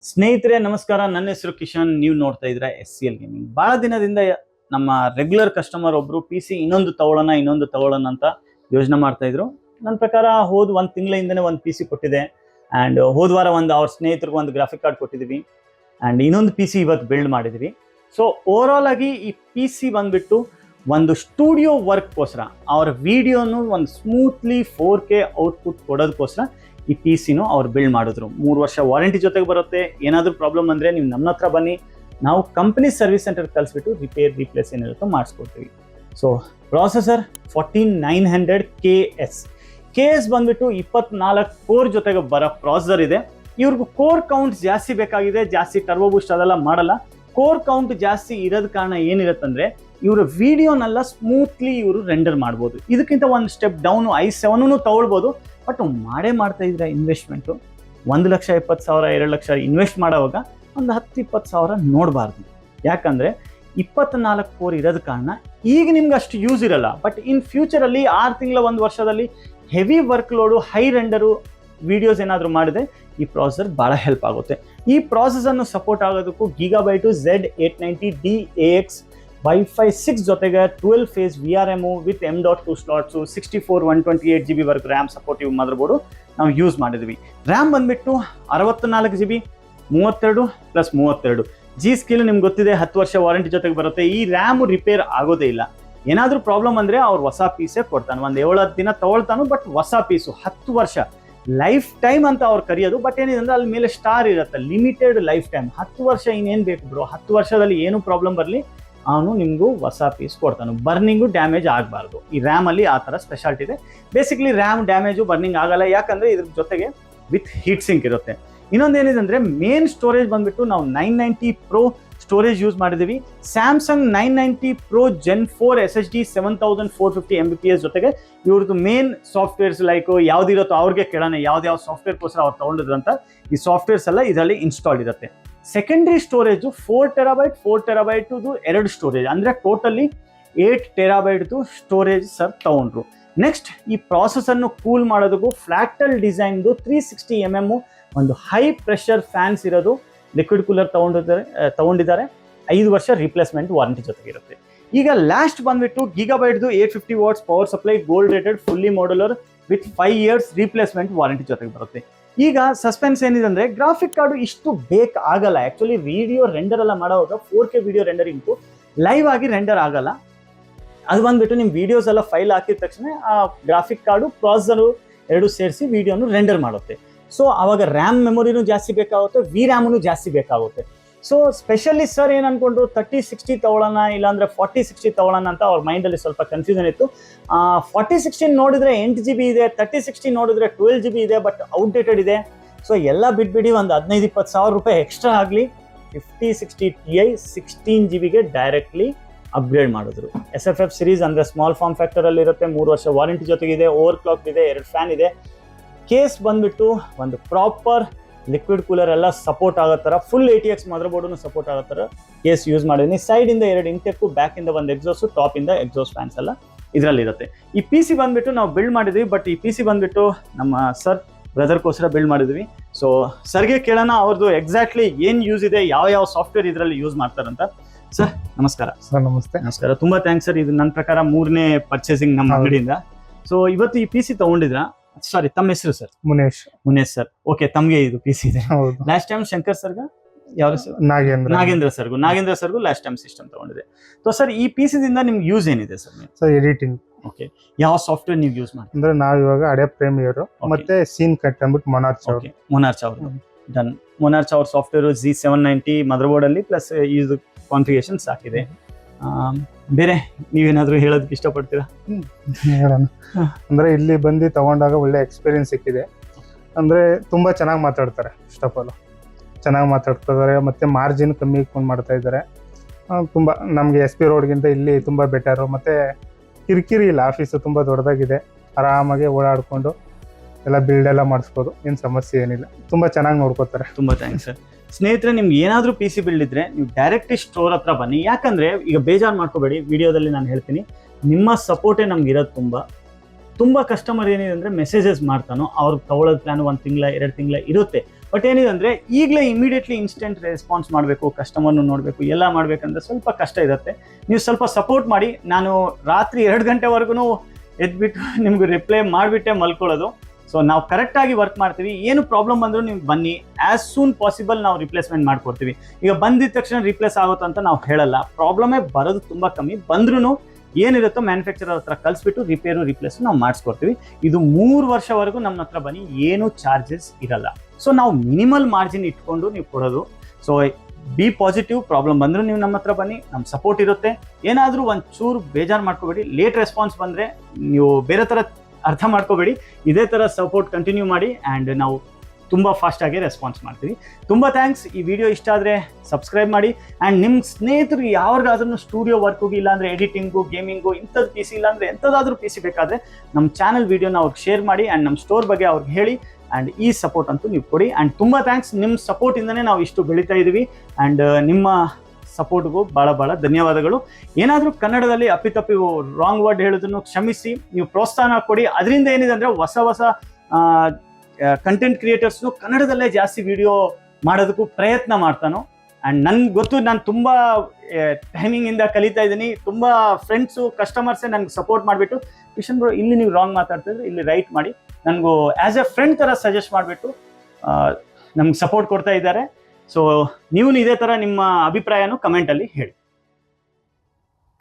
ಸ್ನೇಹಿತರೆ ನಮಸ್ಕಾರ. ನನ್ನ ಹೆಸರು ಕಿಶನ್. ನೀವು ನೋಡ್ತಾ ಇದ್ರ SCL ಗೇಮಿಂಗ್. ಬಹಳ ದಿನದಿಂದ ನಮ್ಮ ರೆಗ್ಯುಲರ್ ಕಸ್ಟಮರ್ ಒಬ್ರು PC ಇನ್ನೊಂದು ತಗೊಳ್ಳೋಣ ಅಂತ ಯೋಚನೆ ಮಾಡ್ತಾ ಇದ್ರು. ನನ್ನ ಪ್ರಕಾರ ಒಂದು ತಿಂಗಳಿಂದನೇ ಒಂದು PC ಕೊಟ್ಟಿದೆ. ಅಂಡ್ ಹೋದ ವಾರ ಅವ್ರ ಸ್ನೇಹಿತರಿಗೆ ಒಂದು ಗ್ರಾಫಿಕ್ ಕಾರ್ಡ್ ಕೊಟ್ಟಿದ್ವಿ. ಅಂಡ್ ಇನ್ನೊಂದು PC ಇವತ್ತು ಬಿಲ್ಡ್ ಮಾಡಿದ್ವಿ. ಸೊ ಓವರ್ ಆಲ್ ಆಗಿ ಈ PC ಬಂದ್ಬಿಟ್ಟು ಒಂದು ಸ್ಟುಡಿಯೋ ವರ್ಕ್ಗೋಸ್ಕರ ಅವ್ರ ವಿಡಿಯೋನು ಒಂದು ಸ್ಮೂತ್ಲಿ 4K ಔಟ್ಪುಟ್ ಕೊಡೋದಕ್ಕೋಸ್ಕರ ಈ PCನೂ ಅವ್ರು ಬಿಲ್ಡ್ ಮಾಡಿದ್ರು. 3 ವರ್ಷ ವಾರಂಟಿ ಜೊತೆಗೆ ಬರುತ್ತೆ. ಏನಾದರೂ ಪ್ರಾಬ್ಲಮ್ ಅಂದರೆ ನೀವು ನಮ್ಮ ಹತ್ರ ಬನ್ನಿ, ನಾವು ಕಂಪನಿ ಸರ್ವಿಸ್ ಸೆಂಟರ್ ಕಳಿಸ್ಬಿಟ್ಟು ರಿಪೇರ್ ರೀಪ್ಲೇಸ್ ಏನಿರುತ್ತೋ ಮಾಡಿಸ್ಕೊಡ್ತೀವಿ. ಸೊ ಪ್ರಾಸೆಸರ್ 14900 KS ಬಂದ್ಬಿಟ್ಟು 24 ಕೋರ್ ಜೊತೆಗೆ ಬರೋ ಪ್ರಾಸೆಸರ್ ಇದೆ. ಇವ್ರಿಗೂ ಕೋರ್ ಕೌಂಟ್ ಜಾಸ್ತಿ ಬೇಕಾಗಿದೆ, ಜಾಸ್ತಿ ಟರ್ಬೋ ಬೂಸ್ಟ್ ಅದೆಲ್ಲ ಮಾಡಲ್ಲ. ಕೋರ್ ಕೌಂಟ್ ಜಾಸ್ತಿ ಇರೋದ ಕಾರಣ ಏನಿರುತ್ತಂದ್ರೆ ಇವರ ವಿಡಿಯೋನೆಲ್ಲ ಸ್ಮೂತ್ಲಿ ಇವರು ರೆಂಡರ್ ಮಾಡ್ಬೋದು. ಇದಕ್ಕಿಂತ ಒಂದು ಸ್ಟೆಪ್ ಡೌನ್ i7 ತಗೊಳ್ಬೋದು. ಬಟ್ ಮಾಡ್ತಾ ಇದ್ರೆ ಇನ್ವೆಸ್ಟ್ಮೆಂಟು 1,70,000 2 ಲಕ್ಷ ಇನ್ವೆಸ್ಟ್ ಮಾಡೋವಾಗ ಒಂದು 10-20 ಸಾವಿರ ನೋಡಬಾರ್ದು. ಯಾಕಂದರೆ 24 ಕೋರ್ ಇರೋದ ಕಾರಣ ಈಗ ನಿಮ್ಗೆ ಅಷ್ಟು ಯೂಸ್ ಇರಲ್ಲ. ಬಟ್ ಇನ್ ಫ್ಯೂಚರಲ್ಲಿ 6 ತಿಂಗಳ 1 ವರ್ಷದಲ್ಲಿ heavy work load, high render videos ಏನಾದರೂ ಮಾಡಿದ್ರೆ ಈ ಪ್ರಾಸೆಸರ್ ಭಾಳ ಹೆಲ್ಪ್ ಆಗುತ್ತೆ. ಈ ಪ್ರಾಸೆಸರ್ನು ಸಪೋರ್ಟ್ ಆಗೋದಕ್ಕೂ ಗೀಗಾಬೈಟು Z890D AX Wi-Fi 6 ಜೊತೆಗೆ 12 phase VRM with M.2 slots 64 128 GB ವರ್ಗು ರ್ಯಾಮ್ ಸಪೋರ್ಟಿವ್ ಮದರ್ ಬೋರ್ಡು ನಾವು ಯೂಸ್ ಮಾಡಿದ್ವಿ. ರ್ಯಾಮ್ ಬಂದುಬಿಟ್ಟು 64 GB 32 + 32 G ಸ್ಕಿಲ್ ನಿಮ್ಗೆ ಗೊತ್ತಿದೆ, 10 ವರ್ಷ ವಾರಂಟಿ ಜೊತೆಗೆ ಬರುತ್ತೆ. ಈ ರ್ಯಾಮು ರಿಪೇರ್ ಆಗೋದೇ ಇಲ್ಲ. ಏನಾದರೂ ಪ್ರಾಬ್ಲಮ್ ಅಂದರೆ ಅವ್ರು ಹೊಸ ಪೀಸೇ ಕೊಡ್ತಾನೆ. ಒಂದು 7-10 ದಿನ ತೊಗೊಳ್ತಾನು, ಬಟ್ ಹೊಸ ಪೀಸು 10 ವರ್ಷ ಲೈಫ್ ಟೈಮ್ ಅಂತ ಅವ್ರು ಕರೆಯೋದು. ಬಟ್ ಏನಿದೆ ಅಂದರೆ ಅಲ್ಲಿ ಮೇಲೆ ಸ್ಟಾರ್ ಇರುತ್ತೆ, ಲಿಮಿಟೆಡ್ ಲೈಫ್ ಟೈಮ್. 10 ವರ್ಷ ಇನ್ನೇನು ಬೇಕು ಬ್ರೋ, 10 ವರ್ಷದಲ್ಲಿ ಏನು ಪ್ರಾಬ್ಲಮ್ ಬರಲಿ ಅವನು ನಿಮಗೂ ಹೊಸ ಪೀಸ್ ಕೊಡ್ತಾನೆ. ಬರ್ನಿಂಗು ಡ್ಯಾಮೇಜ್ ಆಗಬಾರ್ದು. ಈ ರ್ಯಾಮಲ್ಲಿ ಆ ಥರ ಸ್ಪೆಷಾಲಿಟಿ ಇದೆ. ಬೇಸಿಕಲಿ ರ್ಯಾಮ್ ಡ್ಯಾಮೇಜು ಬರ್ನಿಂಗ್ ಆಗಲ್ಲ, ಯಾಕಂದರೆ ಇದ್ರ ಜೊತೆಗೆ ವಿತ್ ಹೀಟ್ ಸಿಂಕ್ ಇರುತ್ತೆ. ಇನ್ನೊಂದೇನಿದೆ ಅಂದರೆ ಮೇನ್ ಸ್ಟೋರೇಜ್ ಬಂದುಬಿಟ್ಟು ನಾವು 990 Pro ಸ್ಟೋರೇಜ್ ಯೂಸ್ ಮಾಡಿದ್ದೀವಿ. Samsung 990 Pro Gen 4 SSD 7450 MBPS ಜೊತೆಗೆ ಇವ್ರದ್ದು ಮೇನ್ ಸಾಫ್ಟ್ವೇರ್ಸ್ ಲೈಕ್ ಯಾವುದಿರುತ್ತೋ ಅವ್ರಿಗೆ ಕೇಳೋಣ ಯಾವ ಸಾಫ್ಟ್ವೇರ್ಗೋಸ್ಕರ ಅವ್ರು ತೊಗೊಂಡಿದ್ರು ಅಂತ. ಈ ಸಾಫ್ಟ್ವೇರ್ಸ್ ಎಲ್ಲ ಇದರಲ್ಲಿ ಇನ್ಸ್ಟಾಲ್ ಇರುತ್ತೆ. Secondary storage 4 TB 4 TB 2 storage, ಅಂದರೆ ಟೋಟಲಿ 8 TB ಸ್ಟೋರೇಜ್ ಸರ್ ತೊಗೊಂಡ್ರು. ನೆಕ್ಸ್ಟ್ ಈ ಪ್ರಾಸೆಸನ್ನು ಕೂಲ್ ಮಾಡೋದಕ್ಕೂ ಫ್ಲಾಕ್ಟಲ್ ಡಿಸೈನ್ದು 360 mm ಒಂದು ಹೈ ಪ್ರೆಷರ್ ಫ್ಯಾನ್ಸ್ ಇರೋದು ಲಿಕ್ವಿಡ್ ಕೂಲರ್ ತೊಗೊಂಡಿದ್ದಾರೆ. 5 ವರ್ಷ ರಿಪ್ಲೇಸ್ಮೆಂಟ್ ವಾರಂಟಿ ಜೊತೆಗಿರುತ್ತೆ. ಈಗ ಲಾಸ್ಟ್ ಬಂದ್ಬಿಟ್ಟು ಗೀಗಾಬೈಟ್ದು 850 what's power supply gold rated fully modular with 5 years replacement warranty ಜೊತೆಗೆ ಬರುತ್ತೆ. ಈಗ ಸಸ್ಪೆನ್ಸ್ ಏನಿದೆ ಅಂದರೆ ಗ್ರಾಫಿಕ್ ಕಾರ್ಡು ಇಷ್ಟು ಬೇಕಾಗಲ್ಲ. ಆ್ಯಕ್ಚುಲಿ ವಿಡಿಯೋ ರೆಂಡರ್ ಎಲ್ಲ ಮಾಡೋವಾಗ 4K ವಿಡಿಯೋ ರೆಂಡರಿಂಗು ಲೈವ್ ಆಗಿ ರೆಂಡರ್ ಆಗಲ್ಲ. ಅದು ಬಂದ್ಬಿಟ್ಟು ನಿಮ್ಮ ವೀಡಿಯೋಸ್ ಎಲ್ಲ ಫೈಲ್ ಹಾಕಿದ ತಕ್ಷಣ ಆ ಗ್ರಾಫಿಕ್ ಕಾರ್ಡು ಪ್ರಾಸೆಸರು ಎರಡು ಸೇರಿಸಿ ವಿಡಿಯೋನು ರೆಂಡರ್ ಮಾಡುತ್ತೆ. ಸೊ ಆವಾಗ ರ್ಯಾಮ್ ಮೆಮೊರಿನೂ ಜಾಸ್ತಿ ಬೇಕಾಗುತ್ತೆ, VRAMನೂ ಜಾಸ್ತಿ ಬೇಕಾಗುತ್ತೆ. ಸೊ ಸ್ಪೆಷಲಿ ಸರ್ ಏನು ಅಂದ್ಕೊಂಡ್ರು 3060 ತೊಗೊಳ್ಳೋಣ, ಇಲ್ಲಾಂದರೆ 4060 ತೊಗೊಳ್ಳೋಣ ಅಂತ ಅವ್ರ ಮೈಂಡಲ್ಲಿ ಸ್ವಲ್ಪ ಕನ್ಫ್ಯೂಷನ್ ಇತ್ತು. 4060 ನೋಡಿದ್ರೆ 8 GB ಇದೆ, 3060 ನೋಡಿದ್ರೆ 12 GB ಇದೆ, ಬಟ್ ಔಟ್ಡೇಟೆಡ್ ಇದೆ. ಸೊ ಎಲ್ಲ ಬಿಟ್ಬಿಡಿ ಒಂದು 15-20 ಸಾವಿರ ರೂಪಾಯಿ ಎಕ್ಸ್ಟ್ರಾ ಆಗಲಿ 5060 Ti 16 GB ಡೈರೆಕ್ಟ್ಲಿ ಅಪ್ಗ್ರೇಡ್ ಮಾಡಿದ್ರು. SFF ಸಿರೀಸ್ ಅಂದರೆ ಸ್ಮಾಲ್ ಫಾರ್ಮ್ ಫ್ಯಾಕ್ಟರಲ್ಲಿ ಇರುತ್ತೆ. 3 ವರ್ಷ ವಾರಂಟಿ ಜೊತೆಗಿದೆ, ಓವರ್ ಕ್ಲಾಕ್ ಇದೆ, 2 ಫ್ಯಾನ್ ಇದೆ. ಕೇಸ್ ಬಂದ್ಬಿಟ್ಟು ಒಂದು ಪ್ರಾಪರ್ ಲಿಕ್ವಿಡ್ ಕೂಲರ್ ಎಲ್ಲ ಸಪೋರ್ಟ್ ಆಗೋ ಥರ ಫುಲ್ ATX ಮದರ್ ಬೋರ್ಡನ್ನು ಸಪೋರ್ಟ್ ಆಗೋ ಥರ ಕೇಸ್ ಯೂಸ್ ಮಾಡಿದ್ದೀನಿ. ಸೈಡಿಂದ 2 ಇಂಟೆಕ್ಕು, ಬ್ಯಾಕಿಂದ ಒಂದು ಎಕ್ಸಾಸ್ಟು, ಟಾಪಿಂದ ಎಕ್ಸಾಸ್ಟ್ ಫ್ಯಾನ್ಸ್ ಎಲ್ಲ ಇದರಲ್ಲಿರುತ್ತೆ. ಈ PC ಬಂದ್ಬಿಟ್ಟು ನಾವು ಬಿಲ್ಡ್ ಮಾಡಿದ್ವಿ, ಬಟ್ ಈ PC ಬಂದ್ಬಿಟ್ಟು ನಮ್ಮ ಸರ್ ಬ್ರದರ್ಗೋಸ್ಕರ ಬಿಲ್ಡ್ ಮಾಡಿದ್ವಿ. ಸೊ ಸರ್ಗೆ ಕೇಳೋಣ ಅವ್ರದ್ದು ಎಕ್ಸಾಕ್ಟ್ಲಿ ಏನು ಯೂಸ್ ಇದೆ, ಯಾವ ಸಾಫ್ಟ್ವೇರ್ ಇದರಲ್ಲಿ ಯೂಸ್ ಮಾಡ್ತಾರಂತ. ಸರ್ ನಮಸ್ಕಾರ. ಸರ್ ನಮಸ್ತೆ. ನಮಸ್ಕಾರ, ತುಂಬ ಥ್ಯಾಂಕ್ಸ್ ಸರ್. ಇದು ನನ್ನ ಪ್ರಕಾರ 3ನೇ ಪರ್ಚೇಸಿಂಗ್ ನಮ್ಮ ಅಂಗಡಿಯಿಂದ. ಸೊ ಇವತ್ತು ಈ PC ತೊಗೊಂಡಿದ್ರಾ? ಸಾರಿ, ತಮ್ಮ ಹೆಸರು ಸರ್? ಮುನೇಶ್ ಸರ್. ಓಕೆ, ತಮಗೆ ಇದು PC ಇದೆ. ಲಾಸ್ಟ್ ಟೈಮ್ ಶಂಕರ್ ಸರ್ಗ ಯಾವ ಸರ್? ನಾಗೇಂದ್ರ ಸರ್ಗೂ ಲಾಸ್ಟ್ ಟೈಮ್ ಸಿಸ್ಟಮ್ ತಗೊಂಡಿದೆ. ಸೊ ಸರ್ ಈ PC ದಿಂದ ನಿಮ್ಗೆ ಯೂಸ್ ಏನಿದೆ ಸರ್? Sir editing. ಓಕೆ, ಯಾವ ಸಾಫ್ಟ್ವೇರ್ ನೀವು ಯೂಸ್ ಮಾಡ್ತೀರಾ? ಅಂದ್ರೆ ನಾವು ಇವಾಗ ಅಡೋಬ್ ಪ್ರೀಮಿಯರ್ ಮತ್ತೆ ಸೀನ್ ಕಟ್ ಅಂದ್ಬಿಟ್ಟು ಮೊನಾರ್ಚ್ ಅವರು ಡನ್. ಮೊನಾರ್ಚ್ ಅವ್ರ ಸಾಫ್ಟ್ವೇರ್ Z790 ಮದರ್ ಬೋರ್ಡ್ ಅಲ್ಲಿ ಪ್ಲಸ್ ಇದು ಕಾನ್ಫಿಗರೇಷನ್ಸ್ ಹಾಕಿದೆ. ಬೇರೆ ನೀವೇನಾದ್ರೂ ಹೇಳೋದಕ್ಕೆ ಇಷ್ಟಪಡ್ತೀರಾ? ಹೇಳೋಣ. ಅಂದ್ರೆ ಇಲ್ಲಿ ಬಂದು ತಗೊಂಡಾಗ ಒಳ್ಳೆ ಎಕ್ಸ್ಪೀರಿಯನ್ಸ್ ಸಿಕ್ಕಿದೆ. ಅಂದ್ರೆ ತುಂಬಾ ಚೆನ್ನಾಗಿ ಮಾತಾಡ್ತಾರೆ. ಫಸ್ಟ್ ಆಫ್ ಆಲ್ ಚೆನ್ನಾಗಿ ಮಾತಾಡ್ತಿದ್ದಾರೆ, ಮತ್ತೆ ಮಾರ್ಜಿನ್ ಕಮ್ಮಿ ಇಟ್ಕೊಂಡು ಮಾಡ್ತಾ ಇದ್ದಾರೆ. ತುಂಬಾ ನಮ್ಗೆ SP ರೋಡ್ಗಿಂತ ಇಲ್ಲಿ ತುಂಬಾ ಬೆಟರು. ಮತ್ತೆ ಕಿರಿಕಿರಿ ಇಲ್ಲ, ಆಫೀಸು ತುಂಬಾ ದೊಡ್ಡದಾಗಿದೆ, ಆರಾಮಾಗಿ ಓಡಾಡ್ಕೊಂಡು ಎಲ್ಲ ಬಿಲ್ಡ್ ಎಲ್ಲ ಮಾಡಿಸ್ಬೋದು, ಏನು ಸಮಸ್ಯೆ ಏನಿಲ್ಲ. ತುಂಬಾ ಚೆನ್ನಾಗಿ ನೋಡ್ಕೋತಾರೆ. ತುಂಬಾ ಥ್ಯಾಂಕ್ಸ್ ಸರ್. ಸ್ನೇಹಿತರೆ, ನಿಮ್ಗೆ ಏನಾದರೂ PC ಬಿಲ್ಡ್ ಇದ್ರೆ ನೀವು ಡೈರೆಕ್ಟ್ ಸ್ಟೋರ್ ಹತ್ರ ಬನ್ನಿ. ಯಾಕಂದ್ರೆ ಈಗ ಬೇಜಾರು ಮಾಡ್ಕೋಬೇಡಿ, ವಿಡಿಯೋದಲ್ಲಿ ನಾನು ಹೇಳ್ತೀನಿ, ನಿಮ್ಮ ಸಪೋರ್ಟೇ ನಮ್ಗೆ ಇರೋದು. ತುಂಬ ಕಸ್ಟಮರ್ ಏನಿದೆ ಅಂದರೆ ಮೆಸೇಜಸ್ ಮಾಡ್ತಾನೋ ಅವ್ರಿಗೆ ತಗೊಳ್ಳೋದು ಪ್ಲಾನ್ 1 ತಿಂಗಳ 2 ತಿಂಗಳ ಇರುತ್ತೆ. ಬಟ್ ಏನಿದೆ ಅಂದರೆ ಈಗಲೇ ಇಮಿಡಿಯೇಟ್ಲಿ ಇನ್ಸ್ಟೆಂಟ್ ರೆಸ್ಪಾನ್ಸ್ ಮಾಡಬೇಕು, ಕಸ್ಟಮರ್ನು ನೋಡಬೇಕು, ಎಲ್ಲ ಮಾಡಬೇಕಂದ್ರೆ ಸ್ವಲ್ಪ ಕಷ್ಟ ಇರುತ್ತೆ. ನೀವು ಸ್ವಲ್ಪ ಸಪೋರ್ಟ್ ಮಾಡಿ. ನಾನು ರಾತ್ರಿ 2 ಗಂಟೆವರೆಗೂ ಎದ್ಬಿಟ್ಟು ನಿಮ್ಗೆ ರಿಪ್ಲೈ ಮಾಡಿಬಿಟ್ಟೆ ಮಲ್ಕೊಳ್ಳೋದು. ಸೊ ನಾವು ಕರೆಕ್ಟಾಗಿ ವರ್ಕ್ ಮಾಡ್ತೀವಿ. ಏನು ಪ್ರಾಬ್ಲಮ್ ಬಂದರೂ ನೀವು ಬನ್ನಿ, ಆ್ಯಸ್ ಸೂನ್ ಪಾಸಿಬಲ್ ನಾವು ರಿಪ್ಲೇಸ್ಮೆಂಟ್ ಮಾಡ್ಕೊಡ್ತೀವಿ. ಈಗ ಬಂದಿದ್ದ ತಕ್ಷಣ ರಿಪ್ಲೇಸ್ ಆಗುತ್ತೆ ಅಂತ ನಾವು ಹೇಳಲ್ಲ. ಪ್ರಾಬ್ಲಮೇ ಬರೋದು ತುಂಬ ಕಮ್ಮಿ. ಬಂದ್ರೂ ಏನಿರುತ್ತೋ ಮ್ಯಾನುಫ್ಯಾಕ್ಚರರ್ ಹತ್ರ ಕಳಿಸ್ಬಿಟ್ಟು ರಿಪ್ಲೇಸ್ ನಾವು ಮಾಡಿಸ್ಕೊಡ್ತೀವಿ. ಇದು 3 ವರ್ಷವರೆಗೂ ನಮ್ಮ ಹತ್ರ ಬನ್ನಿ, ಏನೂ ಚಾರ್ಜಸ್ ಇರಲ್ಲ. ಸೊ ನಾವು ಮಿನಿಮಲ್ ಮಾರ್ಜಿನ್ ಇಟ್ಕೊಂಡು ನೀವು ಕೊಡೋದು. ಸೊ ಬಿ ಪಾಸಿಟಿವ್, ಪ್ರಾಬ್ಲಮ್ ಬಂದರೂ ನೀವು ನಮ್ಮ ಹತ್ರ ಬನ್ನಿ, ನಮ್ಮ ಸಪೋರ್ಟ್ ಇರುತ್ತೆ. ಏನಾದರೂ ಒಂಚೂರು ಬೇಜಾರು ಮಾಡ್ಕೋಬೇಡಿ. ಲೇಟ್ ರೆಸ್ಪಾನ್ಸ್ ಬಂದರೆ ನೀವು ಬೇರೆ ಥರ ಅರ್ಥ ಮಾಡ್ಕೋಬೇಡಿ. ಇದೇ ಥರ ಸಪೋರ್ಟ್ ಕಂಟಿನ್ಯೂ ಮಾಡಿ ಆ್ಯಂಡ್ ನಾವು ತುಂಬ ಫಾಸ್ಟಾಗಿ ರೆಸ್ಪಾನ್ಸ್ ಮಾಡ್ತೀವಿ. ತುಂಬ ಥ್ಯಾಂಕ್ಸ್. ಈ ವಿಡಿಯೋ ಇಷ್ಟ ಆದರೆ ಸಬ್ಸ್ಕ್ರೈಬ್ ಮಾಡಿ. ಆ್ಯಂಡ್ ನಿಮ್ಮ ಸ್ನೇಹಿತರಿಗೆ ಯಾರಿಗಾದ್ರೂ ಸ್ಟುಡಿಯೋ ವರ್ಕಿಗೆ ಇಲ್ಲಾಂದರೆ ಎಡಿಟಿಂಗು, ಗೇಮಿಂಗು, ಇಂಥದ್ದು PC ಇಲ್ಲಾಂದರೆ ಎಂಥದ್ದಾದರೂ PC ಬೇಕಾದರೆ ನಮ್ಮ ಚಾನಲ್ ವೀಡಿಯೋನ ಅವ್ರಿಗೆ ಶೇರ್ ಮಾಡಿ ಆ್ಯಂಡ್ ನಮ್ಮ ಸ್ಟೋರ್ ಬಗ್ಗೆ ಅವ್ರಿಗೆ ಹೇಳಿ. ಆ್ಯಂಡ್ ಈ ಸಪೋರ್ಟ್ ಅಂತೂ ನೀವು ಕೊಡಿ. ಆ್ಯಂಡ್ ತುಂಬ ಥ್ಯಾಂಕ್ಸ್. ನಿಮ್ಮ ಸಪೋರ್ಟಿಂದನೇ ನಾವು ಇಷ್ಟು ಬೆಳೀತಾ ಇದ್ದೀವಿ. ಆ್ಯಂಡ್ ನಿಮ್ಮ ಸಪೋರ್ಟ್ಗೂ ಭಾಳ ಧನ್ಯವಾದಗಳು. ಏನಾದರೂ ಕನ್ನಡದಲ್ಲಿ ಅಪ್ಪಿತಪ್ಪಿ ರಾಂಗ್ ವರ್ಡ್ ಹೇಳೋದನ್ನು ಕ್ಷಮಿಸಿ, ನೀವು ಪ್ರೋತ್ಸಾಹ ಕೊಡಿ. ಅದರಿಂದ ಏನಿದೆ ಅಂದರೆ ಹೊಸ ಕಂಟೆಂಟ್ ಕ್ರಿಯೇಟರ್ಸ್ನು ಕನ್ನಡದಲ್ಲೇ ಜಾಸ್ತಿ ವಿಡಿಯೋ ಮಾಡೋದಕ್ಕೂ ಪ್ರಯತ್ನ ಮಾಡ್ತಾನೋ. ಆ್ಯಂಡ್ ನನಗೆ ಗೊತ್ತು, ನಾನು ತುಂಬ ಟೈಮಿಂಗಿಂದ ಕಲಿತಾ ಇದ್ದೀನಿ. ತುಂಬ ಫ್ರೆಂಡ್ಸು, ಕಸ್ಟಮರ್ಸೇ ನನಗೆ ಸಪೋರ್ಟ್ ಮಾಡಿಬಿಟ್ಟು, ಕಿಶನ್ ಬ್ರೋ ಇಲ್ಲಿ ನೀವು ರಾಂಗ್ ಮಾತಾಡ್ತಿದ್ರೆ ಇಲ್ಲಿ ರೈಟ್ ಮಾಡಿ, ನನಗೂ ಆ್ಯಸ್ ಎ ಫ್ರೆಂಡ್ ಥರ ಸಜೆಸ್ಟ್ ಮಾಡಿಬಿಟ್ಟು ನಮ್ಗೆ ಸಪೋರ್ಟ್ ಕೊಡ್ತಾ ಇದ್ದಾರೆ. ಸೊ ನೀವು ಇದೇ ಥರ ನಿಮ್ಮ ಅಭಿಪ್ರಾಯನೂ ಕಮೆಂಟಲ್ಲಿ ಹೇಳಿ.